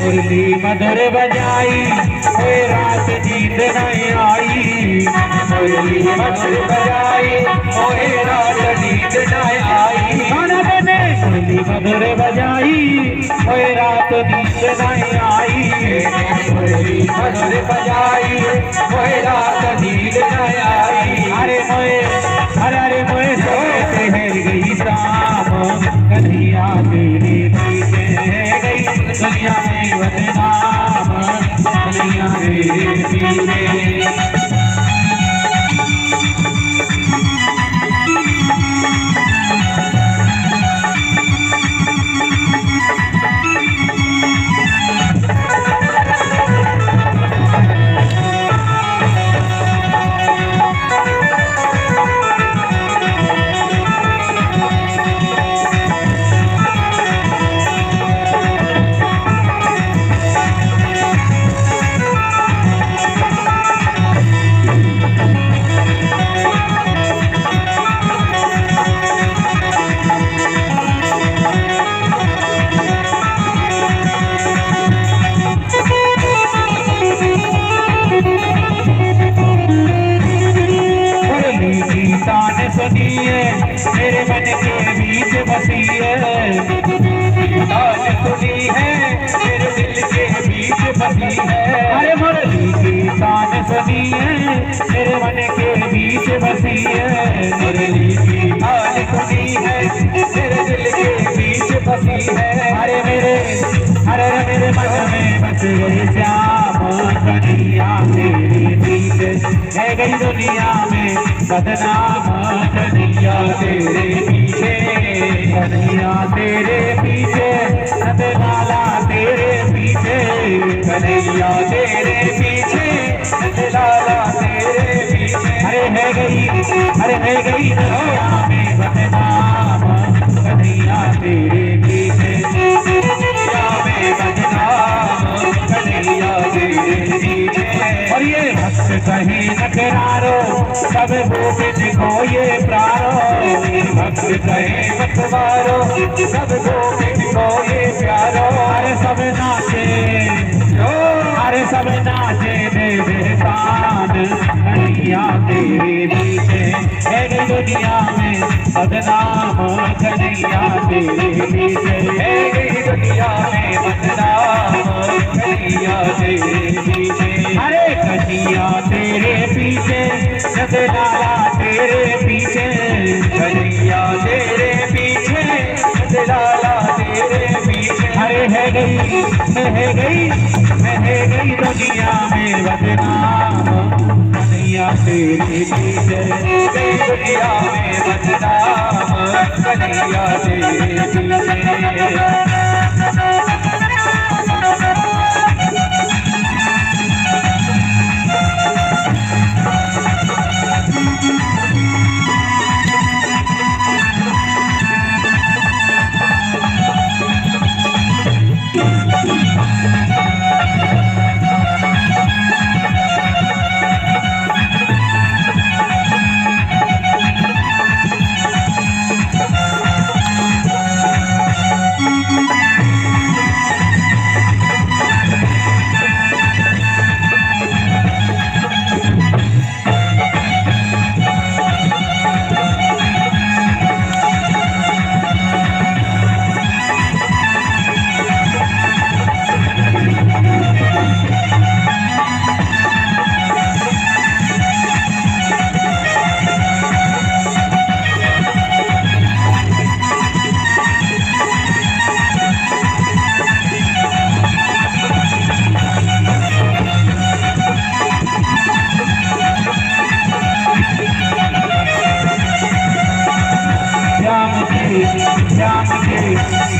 मुरली मधुर बजाई कोई रात नींद नहीं आई। मुरली मधुर बजाई कोई रात नींद नहीं आई। गाना बने मुरली मधुर बजाई कोई रात नींद नहीं आई। मुरली मधुर बजाई कोई रात नींद नहीं आई। अरे मोए अरे मोए सोए ठहर गई शाम कन्हैया तेरे पीछे गई दुनिया में बदनाम कन्हैया तेरे पीछे। सुनिए मेरे मन के बीच बसी है। आज सुनी है मेरे दिल के बीच बसी है। अरे मुरली की तान सुनिए मेरे मन के बीच बसी है। मुरली की तान सुनी है मेरे दिल के बीच बसी है। अरे मेरे मन में बस गई श्याम कन्हैया तेरे पीछे है गई दुनिया में बदनाम कन्हैया तेरे पीछे। कन्हैया तेरे पीछे नंदलाला तेरे पीछे। कन्हैया तेरे पीछे नंदलाला तेरे पीछे। अरे है गई दुनिया में बदनाम कन्हैया तेरे पीछे। दुनिया में बदनाम कन्हैया तेरे पीछे। और ये भक्त कहीं नकरारो सब गोपिन को ये प्यारो। भक्त कहीं मतवारो सब गोपिन को ये प्यारो। अरे सब नाचे अरे सब नाचे दे तान कन्हैया तेरे पीछे है गई दुनिया में बदनाम कन्हैया तेरे पीछे है गई दुनिया में बदनाम कन्हैया तेरे पीछे। अरे कन्हैया तेरे पीछे नंदलाला तेरे पीछे। कन्हैया तेरे पीछे नंदलाला तेरे पीछे। अरे है गई दुनिया में बदनाम कन्हैया तेरे पीछे। गई दुनिया में बदनाम कन्हैया तेरे पीछे।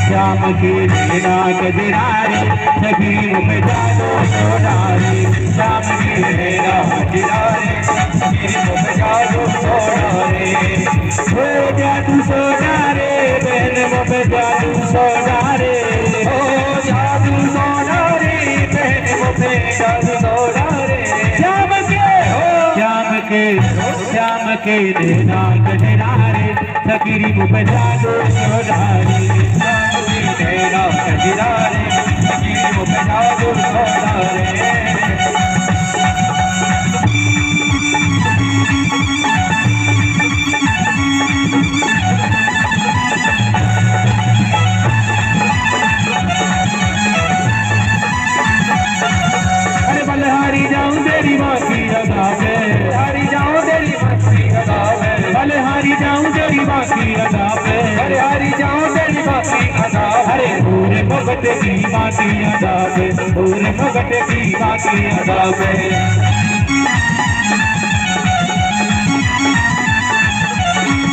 श्याम के नैना गजरारे सखी में जादू सोनारे। श्याम के नैना गजरारे सखी में जादू सोनारे। हो जादू सोनारे बहन में जादू सोनारे। हो जादू सोनारे बहन में जादू सोनारे। श्याम के नैना गजरारे सखी में जादू सोनारे। श्याम के नैना गजरारे सखी में मुगट की बाकी अदा पे गोरे मुगट की बाकी अदा पे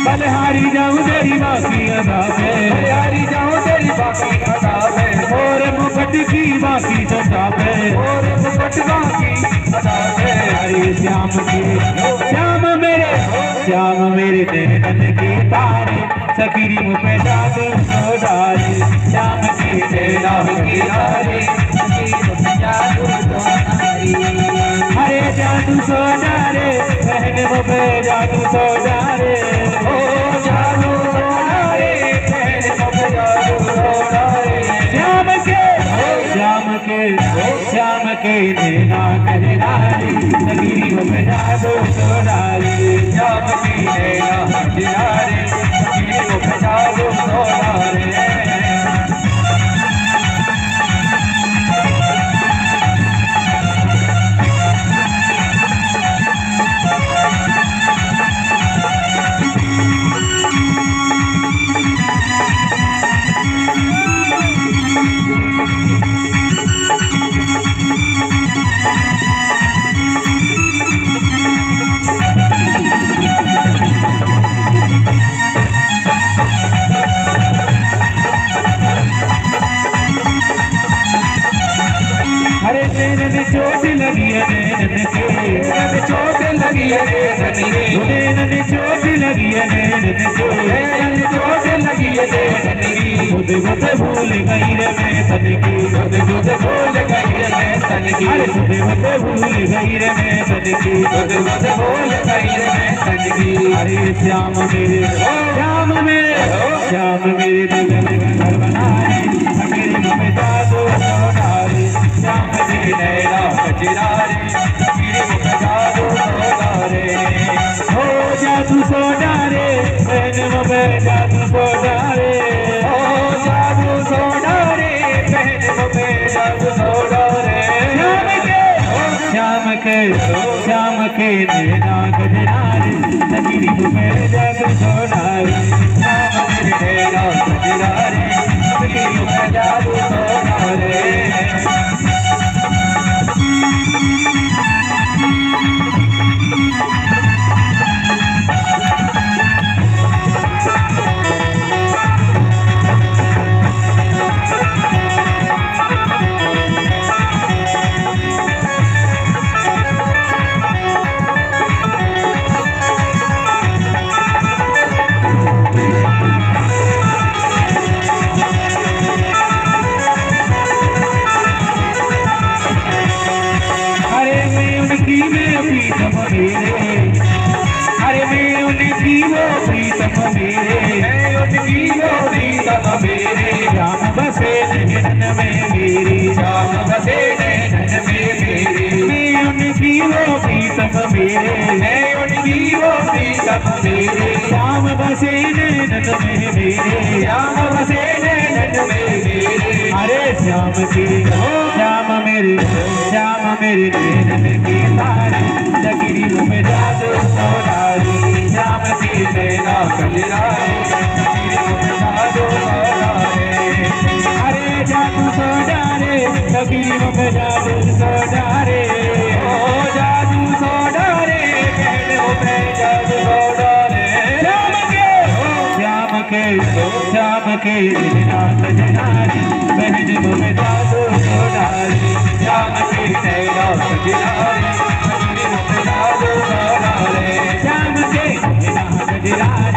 बलिहारी जाऊं तेरी बाकी अदा पे बलिहारी जाऊं तेरी बाकी अदा पे और मुगट की बाकी अदा पे और मुगट बाकी अदा पे हरे श्याम के श्याम मेरे नैनन के तारे सकीरी मुँह पे जादू सो डाले श्याम के नैनन की तारे सकीरी मुँह पे जादू सो डाले हरे जादू सो डाले बहन मुँह पे जादू सो डाले ओ जादू सो डाले बहन मुँह पे जादू सो डाले श्याम के नैना कजरारी सकीरी मुँह पे जादू सो डाले श्याम के नैना कजरारी सकीरी मुँह पे जादू सो डाले हरे नैनन चोट लगी है नैनन के चोट लगी है नैनन चोट लगी है नैनन को नैनन चोट लगी है नैनन की खुद खुद भूल गई रे मैं तन की खुद खुद भूल गई रे मैं तन की अरे खुद खुद भूल गई रे मैं तन की खुद खुद भूल गई रे मैं तन की अरे श्याम मेरे दिल में घर बनाए मेरे मुँह में जादू सो डाले श्याम के नैना कजरारी सकीरी मुँह पे जादू सो डाले हो जादू सो डाले बहन मुँह पे जादू सो डाले हो जादू सो डाले बहन मुँह पे जादू सो डाले श्याम के नैना कजरारी सकीरी मुँह पे जादू सो डाले श्याम के नैना कजरारी सकीरी मुँह पे जादू सो डाले अरे मैं उनकी वो प्रीतम मेरे मैं उनकी वो प्रीतम मेरे श्याम बसे नैनन में मेरी श्याम बसे नैनन में मेरी मैं उनकी वो प्रीतम मेरे मैं उनकी वो प्रीतम मेरे श्याम बसे नैनन में मेरे श्याम बसे नैनन में मेरे अरे श्याम मेरे नैनन की तारे सकीरी मुँह पे जादू सो डाले श्याम की नैना कजरारी सकीरी मुँह पे जादू सो डाले अरे जादू सो डाले सकीरी मुँह पे जादू सो डाले ओ जादू सो डाले बहन मुँह पे जादू सो डाले श्याम के नैना कजरारी बहन मुँह पे जादू सो डाले श्याम की नैना कजरारी सकीरी मुँह पे जादू सो डाले श्याम के नैना कजरारी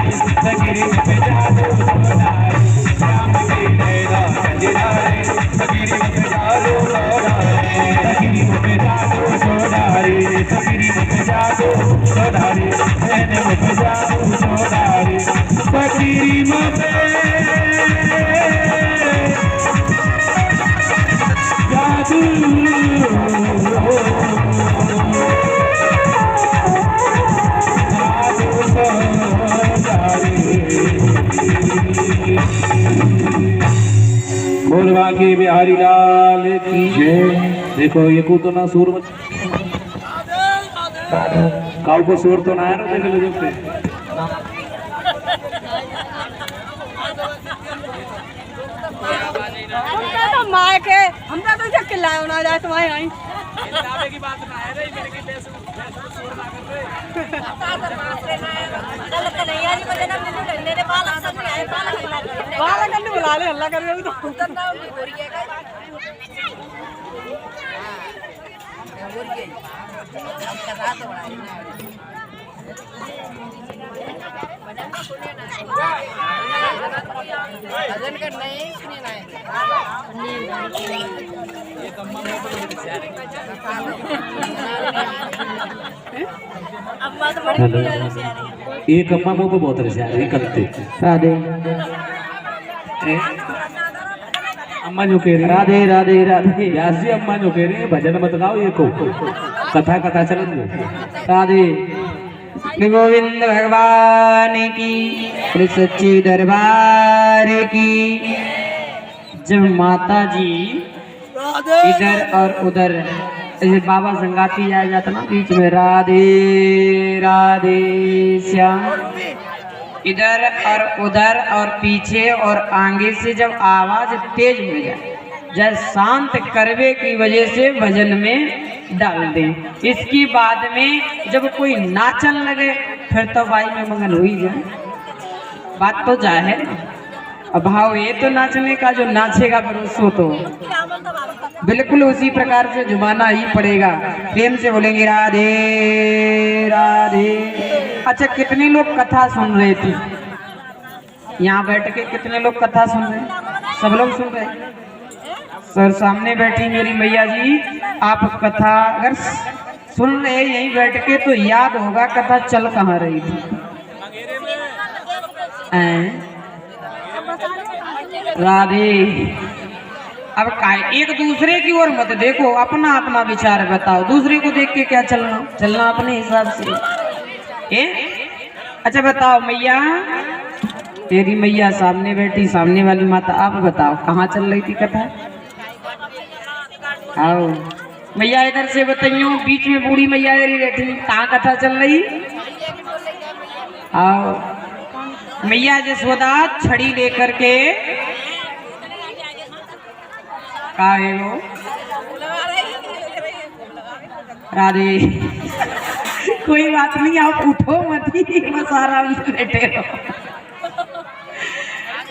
सकीरी मुँह पे जादू सो डाले श्याम के नैना कजरारी सकीरी मुँह पे जादू सो डाले सकीरी मुँह पे जादू सो डाले सकीरी मुँह पे जादू सो डाले बहन मुँह पे जादू सो डाले सकीरी मुँह पे जादू बोलवा के बिहारी लाल की जय। देखो ये को तो ना सूर काउ को सूर तो ना है ना देख लो जब है के हमरा तो जब लायो ना जाए तुम्हारे आई दावे की बात ना है रे मेरे की बेस शोर ना कर रे गलत नहीं यार मुझे ना मेरे बाल अक्सर नहीं आए बाल करने बुला ले हल्ला कर रहे हो तो उतना हो रही है हो रही है हम का रात बड़ा भजन कर नहीं सुनिए ना अम्मा तो बड़ी एक अम्मा मुँह को बहुत रहा है करते राधे अम्मा जो कह रही राधे राधे राधे व्यासी अम्मा जो कह रही है भजन मत गाओ ये को कथा कथा चल राधे श्री गोविंद भगवान की श्री सच्चे दरबार की। जब माता जी इधर और उधर ऐसे बाबा संगाती आ जाता ना बीच में राधे राधे श्याम, इधर और उधर और पीछे और आगे से जब आवाज तेज हो जाए जैसे शांत करवे की वजह से भजन में डाल दें। इसके बाद में जब कोई नाचन लगे फिर तो भाई में मगन हो ही जाए, बात तो जाए अब भाव ये तो नाचने का जो नाचेगा फिर उसको तो बिल्कुल उसी प्रकार से जुबाना ही पड़ेगा। प्रेम से बोलेंगे राधे राधे। अच्छा कितने लोग कथा सुन रहे थे यहाँ बैठ के? कितने लोग कथा सुन रहे हैं? सब लोग सुन रहे हैं? सर सामने बैठी मेरी मैया जी, आप कथा अगर सुन रहे यहीं बैठ के तो याद होगा कथा चल कहाँ रही थी। राधे अब काय एक दूसरे की ओर मत देखो, अपना अपना विचार बताओ। दूसरे को देख के क्या चलना, चलना अपने हिसाब से। अच्छा बताओ मैया, तेरी मैया सामने बैठी, सामने वाली माता, आप बताओ कहाँ चल रही थी कथा? आओ मैया इधर से बताइयो, बीच में बूढ़ी मैया बैठी, कहाँ कथा चल रही? आओ मैया जसोदा छड़ी लेकर के का है वो राधे कोई बात नहीं, आप उठो मत ही, बस आराम से बैठे रहो।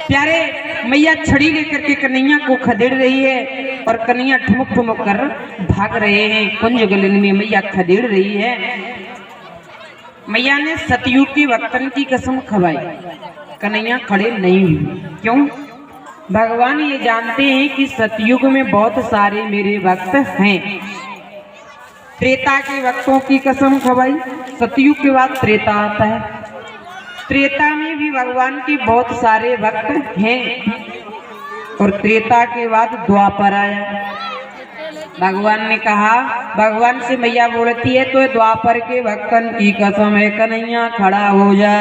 प्यारे मैया छड़ी लेकर के कन्हैया को खदेड़ रही है और कन्हैया ठुमक ठुमक कर भाग रहे हैं। कुंज गलन में मैया खदेड़ रही है। मैया ने सतयुग के वक्तन की कसम खवाई, कन्हैया खड़े नहीं हुए। क्यों? भगवान ये जानते हैं कि सतयुग में बहुत सारे मेरे भक्त हैं। त्रेता के वक्तों की कसम खवाई, सतयुग के बाद त्रेता आता है। त्रेता में भी भगवान के बहुत सारे भक्त हैं और त्रेता के बाद द्वापर आया। भगवान ने कहा, भगवान से मैया बोलती है तो द्वापर के भक्तन की कसम है कन्हैया खड़ा हो जा।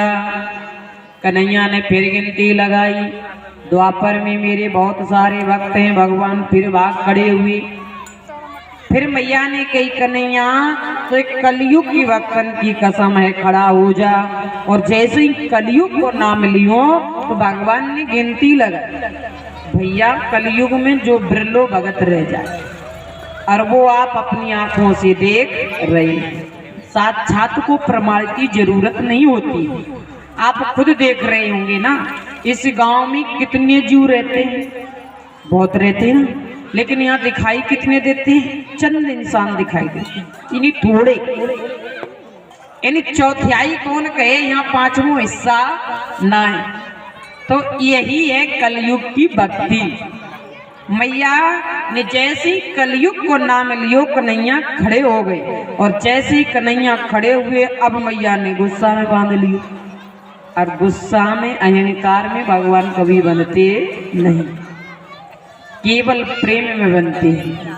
कन्हैया ने फिर गिनती लगाई, द्वापर में मेरे बहुत सारे भक्त हैं। भगवान फिर भाग खड़े हुए। फिर मैया ने कही कन्हैया तो एक कलयुग की भक्तन की कसम है खड़ा हो जा। और जैसे ही कलयुग को नाम लियो तो भगवान ने गिनती लगाई, भैया कलयुग में जो बिरलो भगत रह जाए और वो आप अपनी आंखों से देख रहे हैं। साक्षात को प्रमाण की जरूरत नहीं होती, आप खुद देख रहे होंगे ना। इस गांव में कितने जीव रहते हैं? बहुत रहते हैं, लेकिन यहाँ दिखाई कितने देते हैं? चंद इंसान दिखाई देते हैं, यानी थोड़े, यानी चौथाई कौन कहे, यहाँ पांचवा हिस्सा ना है। तो यही है कलयुग की भक्ति। मैया ने जैसे ही कलयुग को नाम लियो कन्हैया खड़े हो गए और जैसे ही कन्हैया खड़े हुए अब मैया ने गुस्सा में बांध लियो। और गुस्सा में अहंकार में भगवान कभी बनते नहीं, केवल प्रेम में बनते हैं।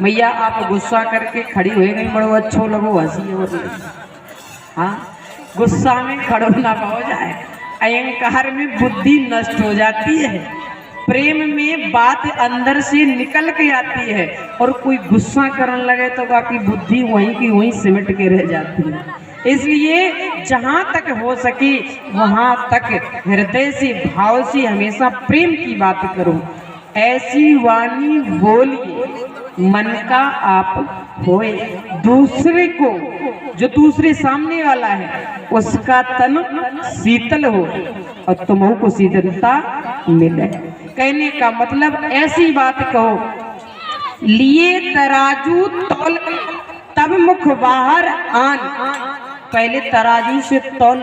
मैया आप गुस्सा करके खड़ी हो गई, बड़ो अच्छो लगो, हंसी और हाँ गुस्सा में खड़ो ना हो जाए। अहंकार में बुद्धि नष्ट हो जाती है, प्रेम में बात अंदर से निकल के आती है। और कोई गुस्सा करने लगे तो बाकी बुद्धि वहीं की वहीं सिमट के रह जाती है। इसलिए जहाँ तक हो सके वहाँ तक हृदय से भाव से हमेशा प्रेम की बात करो। ऐसी वाणी बोलिए मन का आप होए, दूसरे को जो दूसरे सामने वाला है उसका तन शीतल हो और तुमको को शीतलता मिले। कहने का मतलब ऐसी बात कहो, लिए तराजू तौल तब मुख बाहर आन। पहले तराजू से तौल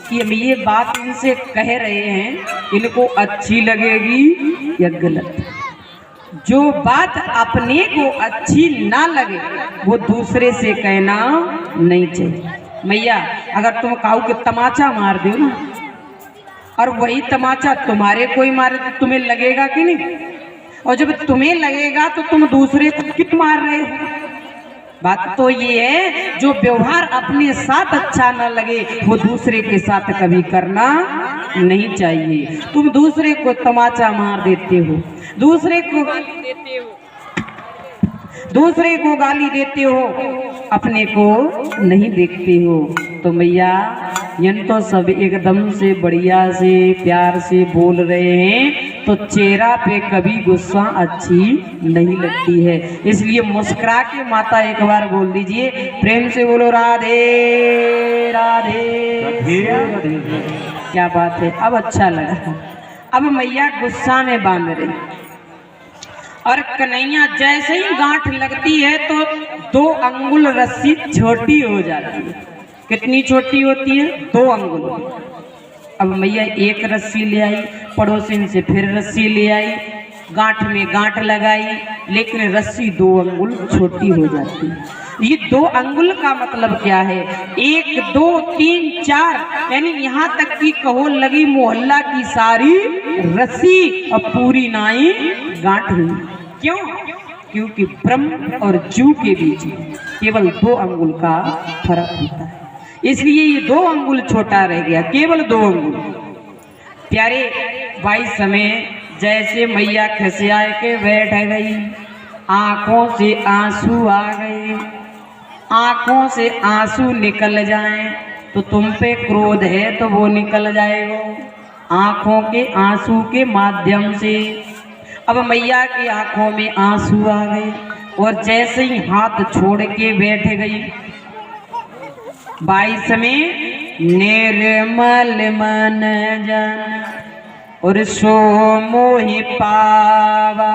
कि हम ये बात इनसे कह रहे हैं, इनको अच्छी लगेगी या गलत। जो बात अपने को अच्छी ना लगे वो दूसरे से कहना नहीं चाहिए। मैया अगर तुम कहो कि तमाचा मार दो ना, और वही तमाचा तुम्हारे कोई मारे तो तुम्हें लगेगा कि नहीं? और जब तुम्हें लगेगा तो तुम दूसरे को क्यों मार रहे हो? बात तो ये है, जो व्यवहार अपने साथ अच्छा न लगे वो दूसरे के साथ कभी करना नहीं चाहिए। तुम दूसरे को तमाचा मार देते हो, दूसरे को गाली देते हो, दूसरे को गाली देते हो, अपने को नहीं देखते हो। तो मैया यन तो सब एकदम से बढ़िया से प्यार से बोल रहे हैं तो चेहरा पे कभी गुस्सा अच्छी नहीं लगती है। इसलिए मुस्कुरा के माता एक बार बोल दीजिए, प्रेम से बोलो राधे राधे। क्या बात है, अब अच्छा लगा। अब मैया गुस्सा में बांध रही और कन्हैया जैसे ही गांठ लगती है तो 2 अंगुल रस्सी छोटी हो जाती है। कितनी छोटी होती है? 2 अंगुल। अब मैया एक रस्सी ले आई, पड़ोसिन से फिर रस्सी ले आई, गांठ में गांठ लगाई, लेकिन रस्सी 2 अंगुल छोटी हो जाती है। ये 2 अंगुल का मतलब क्या है? 1 2 3 4 यानी यहाँ तक की कहो लगी मोहल्ला की सारी रस्सी और पूरी नाई गांठ हुई। क्यों? क्योंकि ब्रह्म और जू के बीच केवल 2 अंगुल का फर्क होता है, इसलिए ये 2 अंगुल छोटा रह गया, केवल 2 अंगुल। प्यारे भाई समय जैसे मैया खसिया के बैठ गई, आंखों से आंसू आ गए, आंखों से आंसू निकल जाएं तो तुम पे क्रोध है तो वो निकल जाएगा आंखों के आंसू के माध्यम से। अब मैया की आंखों में आंसू आ गए और जैसे ही हाथ छोड़ के बैठ गई, 22 में निर्मल मन जन और सो मोहि पावा,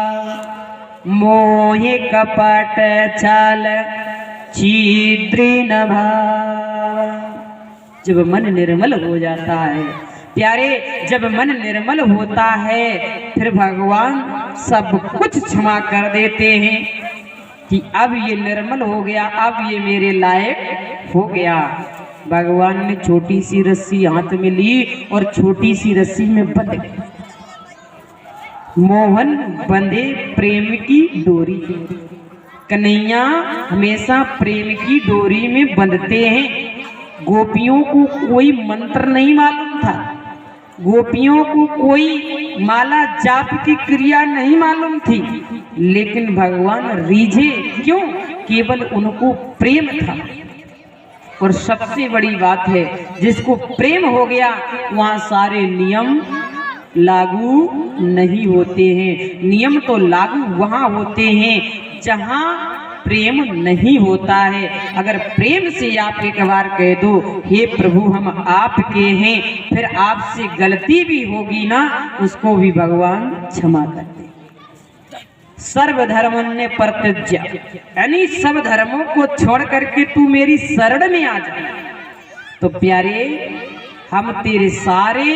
मोहि कपट छल छिद्री न भावा। जब मन निर्मल हो जाता है प्यारे, जब मन निर्मल होता है फिर भगवान सब कुछ क्षमा कर देते हैं कि अब ये निर्मल हो गया, अब ये मेरे लायक हो गया। भगवान ने छोटी सी रस्सी हाथ में ली और छोटी सी रस्सी में बंध गई। मोहन बंधे प्रेम की डोरी, कन्हैया हमेशा प्रेम की डोरी में बंधते हैं। गोपियों को कोई मंत्र नहीं मालूम था, गोपियों को कोई माला जाप की क्रिया नहीं मालूम थी, लेकिन भगवान रीझे क्यों? केवल उनको प्रेम था। और सबसे बड़ी बात है, जिसको प्रेम हो गया वहाँ सारे नियम लागू नहीं होते हैं। नियम तो लागू वहाँ होते हैं जहाँ प्रेम नहीं होता है। अगर प्रेम से आप एक बार कह दो हे प्रभु हम आपके हैं, फिर आपसे गलती भी होगी ना उसको भी भगवान क्षमा करते। सर्वधर्मन्य परित्यज्य यानी सब धर्मों को छोड़ करके तू मेरी शरण में आ जा। तो प्यारे हम तेरे सारे